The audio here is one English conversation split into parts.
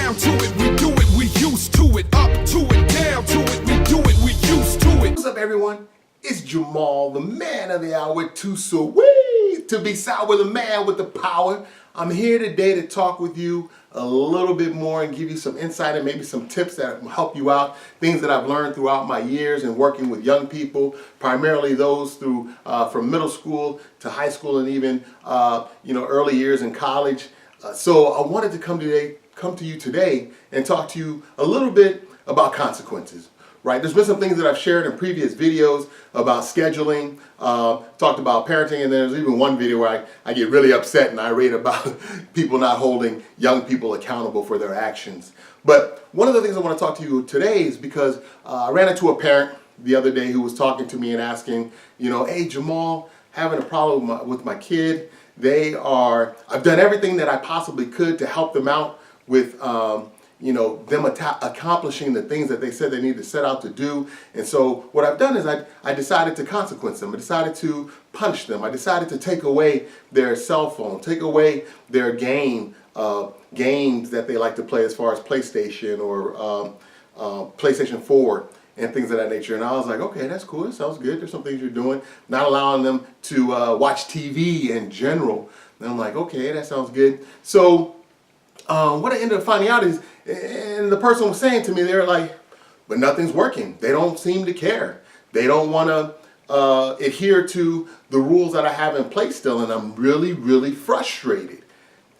down to it, we do it, we used to it, up to it, down to it, we do it, we used to it. What's up, everyone? It's Jamal, the man of the hour, too sweet to be sour, the man with the power. I'm here today to talk with you a little bit more and give you some insight and maybe some tips that will help you out, things that I've learned throughout my years in working with young people, primarily those through from middle school to high school and even early years in college. So I wanted to come to you today and talk to you a little bit about consequences. Right, there's been some things that I've shared in previous videos about scheduling, talked about parenting, and there's even one video where I get really upset and irate about people not holding young people accountable for their actions. But one of the things I want to talk to you today is because I ran into a parent the other day who was talking to me and asking, hey Jamal, having a problem with my kid. I've done everything that I possibly could to help them out with them accomplishing the things that they said they need to set out to do. And so what I've done is I decided to consequence them. I decided to punish them. I decided to take away their cell phone, take away their games that they like to play as far as PlayStation or PlayStation 4 and things of that nature. And I was like, okay, that's cool. That sounds good. There's some things you're doing. Not allowing them to watch TV in general. And I'm like, okay, that sounds good. So what I ended up finding out is, and the person was saying to me, they're like, but nothing's working. They don't seem to care. They don't want to adhere to the rules that I have in place still, and I'm really, really frustrated.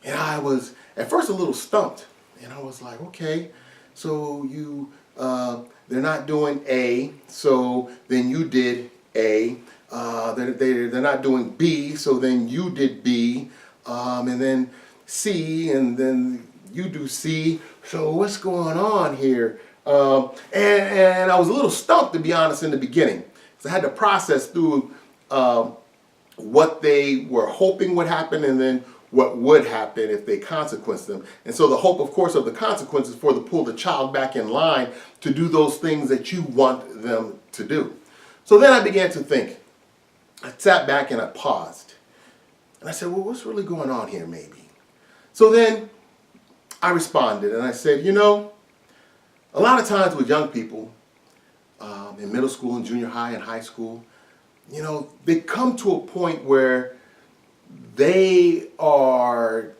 And I was at first a little stumped, and I was like, okay, so they're not doing A, so then you did A. They're not doing B, so then you did B, and then C, and then you do C. So what's going on here? And I was a little stumped, to be honest, in the beginning. So I had to process through what they were hoping would happen and then what would happen if they consequenced them. And so the hope, of course, of the consequence is to pull the child back in line to do those things that you want them to do. So then I began to think. I sat back and I paused. And I said, well, what's really going on here maybe? So then I responded and I said, a lot of times with young people in middle school and junior high and high school, they come to a point where they are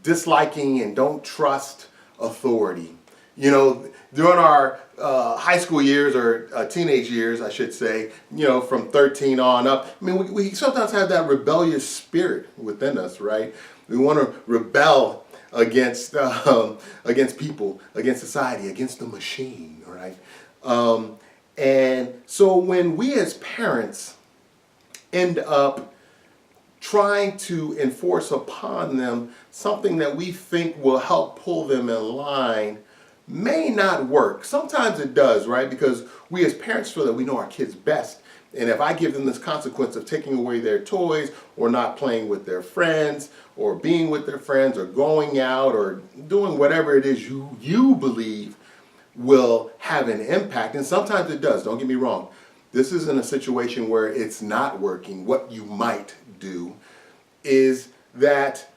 disliking and don't trust authority. During our high school years or teenage years, I should say, from 13 on up, I mean, we sometimes have that rebellious spirit within us, right? We want to rebel against people, against society, against the machine, right? And so when we as parents end up trying to enforce upon them something that we think will help pull them in line, may not work. Sometimes it does, right? Because we as parents feel that we know our kids best. And if I give them this consequence of taking away their toys or not playing with their friends or being with their friends or going out or doing whatever it is you believe will have an impact, and sometimes it does, don't get me wrong. This isn't a situation where it's not working. What you might do is that,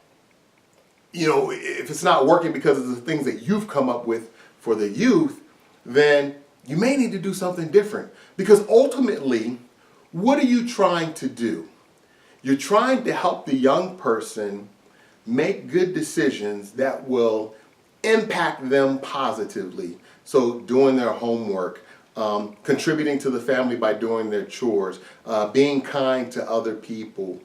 if it's not working because of the things that you've come up with for the youth, then you may need to do something different. Because ultimately, what are you trying to do? You're trying to help the young person make good decisions that will impact them positively. So doing their homework, contributing to the family by doing their chores, being kind to other people.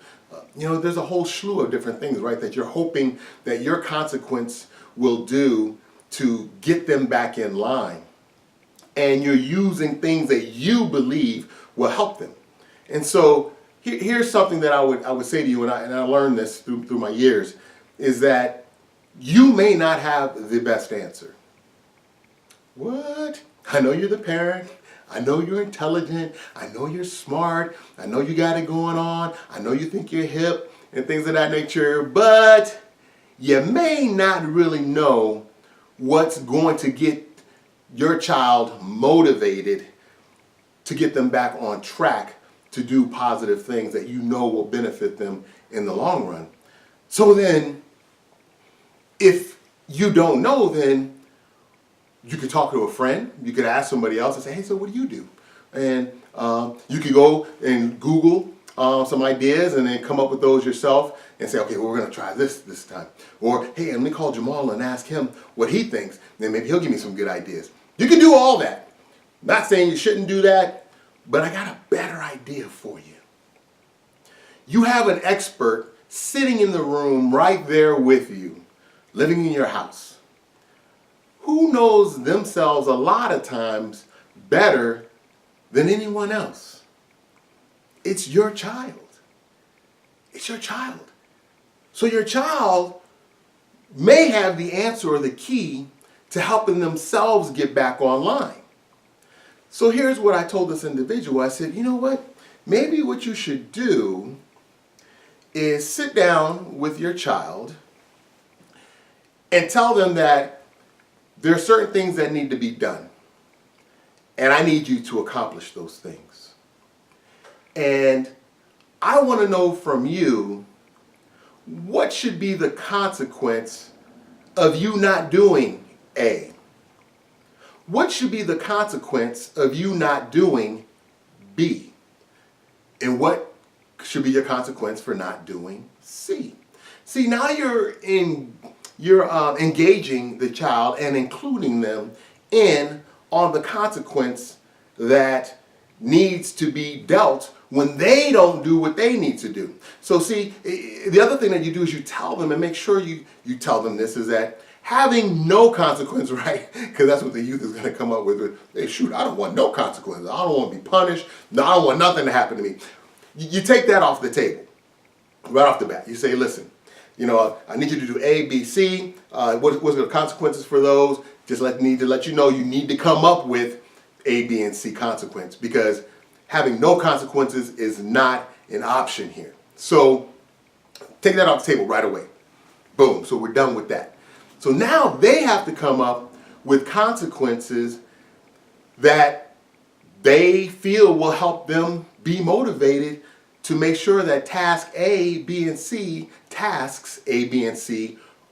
There's a whole slew of different things, right, that you're hoping that your consequence will do to get them back in line. And you're using things that you believe will help them. And so here's something that I would say to you, and I learned this through my years, is that you may not have the best answer. What? I know you're the parent. I know you're intelligent. I know you're smart. I know you got it going on. I know you think you're hip and things of that nature, but you may not really know what's going to get your child motivated to get them back on track to do positive things that will benefit them in the long run. So then, if you don't know, then You could talk to a friend. You could ask somebody else and say, hey, so what do you do? And you could go and Google some ideas and then come up with those yourself and say, okay, well, we're going to try this time. Or, hey, let me call Jamal and ask him what he thinks. Then maybe he'll give me some good ideas. You can do all that. Not saying you shouldn't do that, but I got a better idea for you. You have an expert sitting in the room right there with you, living in your house, who knows themselves a lot of times better than anyone else. It's your child. It's your child. So your child may have the answer or the key to helping themselves get back online. So here's what I told this individual. I said, you know what? Maybe what you should do is sit down with your child and tell them that there are certain things that need to be done. And I need you to accomplish those things. And I want to know from you, what should be the consequence of you not doing A? What should be the consequence of you not doing B? And what should be your consequence for not doing C? See, now you're engaging the child and including them in on the consequence that needs to be dealt when they don't do what they need to do. So see, the other thing that you do is you tell them, and make sure you tell them this, is that having no consequence, right? Because that's what the youth is going to come up with. Hey, shoot, I don't want no consequences. I don't want to be punished. No, I don't want nothing to happen to me. You take that off the table right off the bat. You say, listen, I need you to do A, B, C. What's the consequences for those? Need to let you know you need to come up with A, B, and C consequence, because having no consequences is not an option here. So take that off the table right away. Boom. So we're done with that. So now they have to come up with consequences that they feel will help them be motivated to make sure that tasks A, B, and C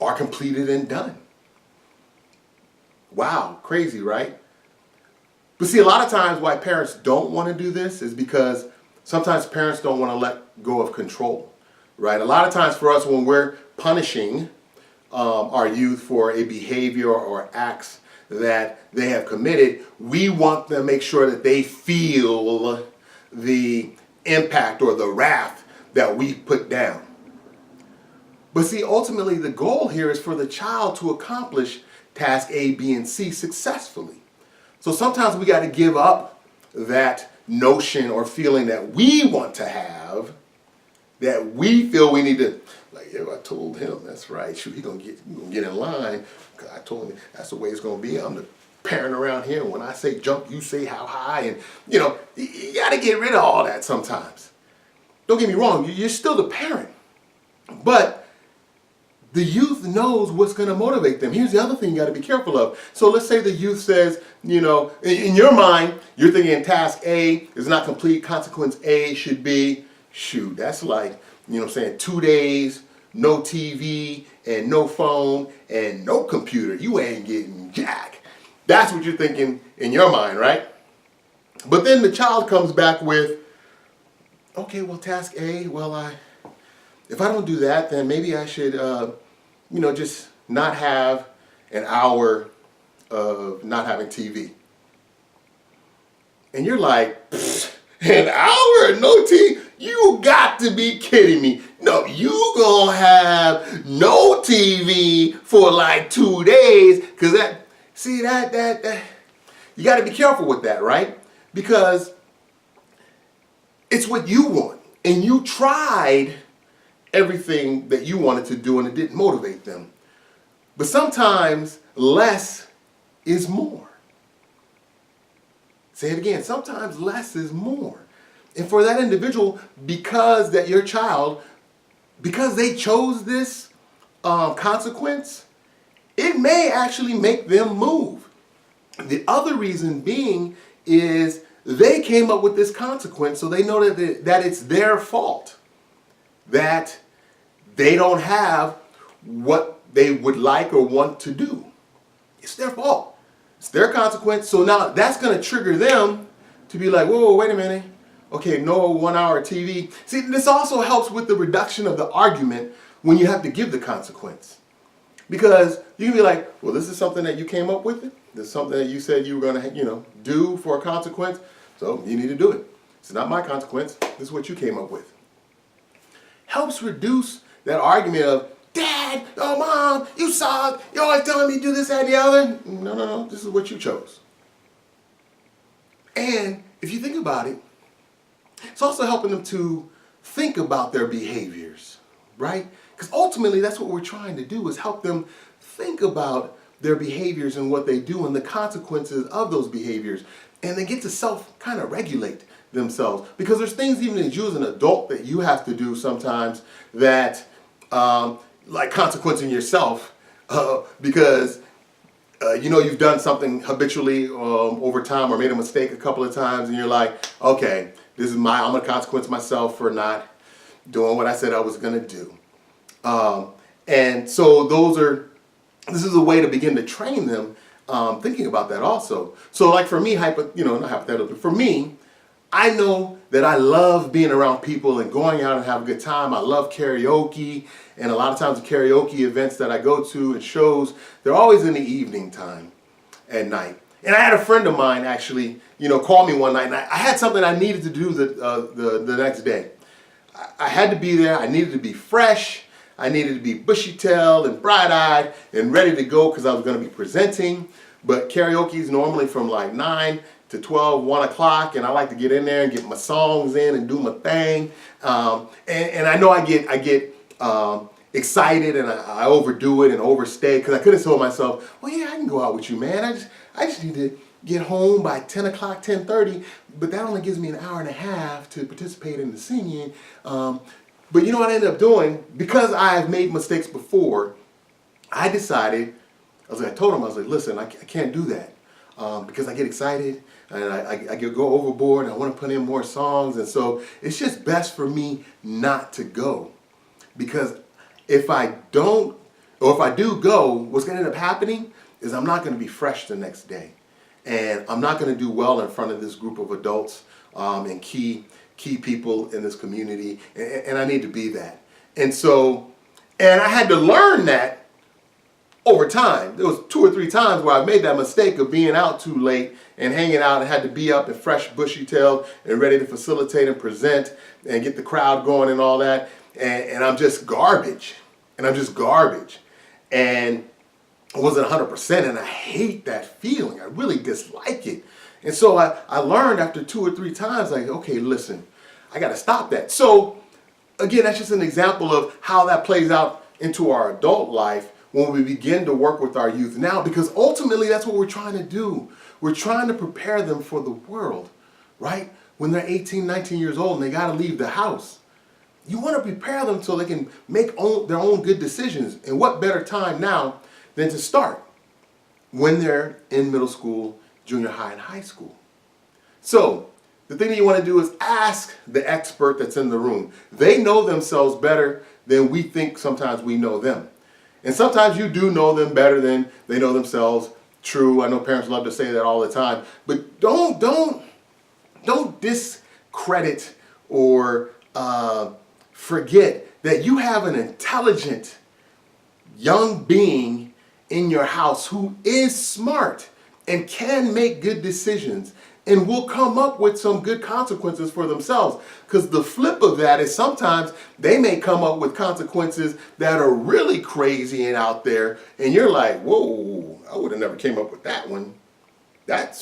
are completed and done. Wow, crazy, right? But see, a lot of times why parents don't want to do this is because sometimes parents don't want to let go of control, right? A lot of times for us, when we're punishing our youth for a behavior or acts that they have committed, we want to make sure that they feel the impact or the wrath that we put down. But see, ultimately the goal here is for the child to accomplish task A, B, and C successfully. So sometimes we got to give up that notion or feeling that we want to have, that we feel we need to, like, I told him, that's right, shoot, he gonna get in line, because I told him that's the way it's gonna be. I'm the parent around here, and when I say jump, you say how high, and you got to get rid of all that sometimes. Don't get me wrong, you're still the parent, but the youth knows what's going to motivate them. Here's the other thing you got to be careful of. So let's say the youth says, in your mind, you're thinking task A is not complete, consequence A should be, shoot, that's like, 2 days, no TV, and no phone, and no computer. You ain't getting jack. That's what you're thinking in your mind, right? But then the child comes back with, okay, well, task A, if I don't do that, then maybe I should, just not have an hour of not having TV. And you're like, an hour of no TV? You got to be kidding me. No, you gonna have no TV for like 2 days, because that you got to be careful with that, right? Because it's what you want, and you tried everything that you wanted to do and it didn't motivate them. But sometimes less is more. Say it again, sometimes less is more. And for that individual, because that your child, because they chose this consequence, it may actually make them move. The other reason being is they came up with this consequence, so they know that it's their fault, that they don't have what they would like or want to do. It's their fault. It's their consequence. So now that's going to trigger them to be like, whoa, wait a minute. Okay, no 1 hour TV. See, this also helps with the reduction of the argument when you have to give the consequence. Because you can be like, well, this is something that you came up with. This is something that you said you were going to, do for a consequence. So you need to do it. It's not my consequence. This is what you came up with. Helps reduce that argument of, Dad, oh, Mom, you suck. You're always telling me to do this, that, and the other. No. This is what you chose. And if you think about it, it's also helping them to think about their behaviors, right? Because ultimately, that's what we're trying to do, is help them think about their behaviors and what they do and the consequences of those behaviors. And they get to kind of regulate themselves. Because there's things even as you as an adult that you have to do sometimes that, like consequencing yourself, because you've done something habitually over time or made a mistake a couple of times, and you're like, okay, I'm going to consequence myself for not doing what I said I was going to do. And so this is a way to begin to train them thinking about that also. So like for me, not hypothetical, but for me, I know that I love being around people and going out and have a good time. I love karaoke, and a lot of times the karaoke events that I go to and shows, they're always in the evening time at night. And I had a friend of mine actually, call me one night, and I had something I needed to do the next day. I had to be there. I needed to be fresh. I needed to be bushy-tailed and bright-eyed and ready to go because I was going to be presenting. But karaoke is normally from like 9 to 12, 1 o'clock, and I like to get in there and get my songs in and do my thing. And I know I get excited and I overdo it and overstay, because I could have told myself, well, yeah, I can go out with you, man. I just need to get home by 10 o'clock, 10:30, but that only gives me an hour and a half to participate in the singing. But you know what I ended up doing? Because I've made mistakes before, I decided, I told him, listen, I can't do that. Because I get excited and I go overboard and I want to put in more songs. And so it's just best for me not to go. Because if I do go, what's going to end up happening is I'm not going to be fresh the next day. And I'm not going to do well in front of this group of adults and key people in this community. And I need to be that. And I had to learn that over time. There was 2 or 3 times where I made that mistake of being out too late and hanging out and had to be up and fresh, bushy-tailed and ready to facilitate and present and get the crowd going and all that. And I'm just garbage. And I wasn't 100%, and I hate that feeling. I really dislike it. And so I learned after 2 or 3 times, like, okay, listen, I got to stop that. So again, that's just an example of how that plays out into our adult life when we begin to work with our youth now, because ultimately that's what we're trying to do. We're trying to prepare them for the world, right? When they're 18, 19 years old and they got to leave the house. You want to prepare them so they can make their own good decisions. And what better time now than to start when they're in middle school, junior high, and high school. So the thing that you want to do is ask the expert that's in the room. They know themselves better than we think sometimes we know them. And sometimes you do know them better than they know themselves. True, I know parents love to say that all the time. But don't discredit or forget that you have an intelligent young being in your house who is smart and can make good decisions and will come up with some good consequences for themselves. Because the flip of that is sometimes they may come up with consequences that are really crazy and out there, and you're like, whoa, I would have never came up with that one. And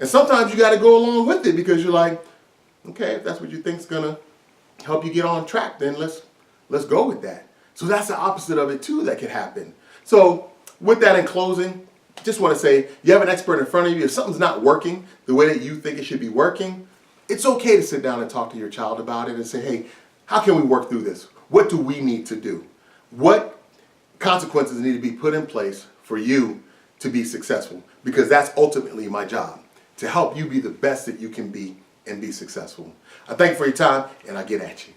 sometimes you got to go along with it because you're like, okay, if that's what you think's gonna help you get on track, then let's go with that. So that's the opposite of it too that could happen. So with that, in closing, just want to say, you have an expert in front of you. If something's not working the way that you think it should be working, it's okay to sit down and talk to your child about it and say, hey, how can we work through this? What do we need to do? What consequences need to be put in place for you to be successful? Because that's ultimately my job, to help you be the best that you can be and be successful. I thank you for your time, and I'll get at you.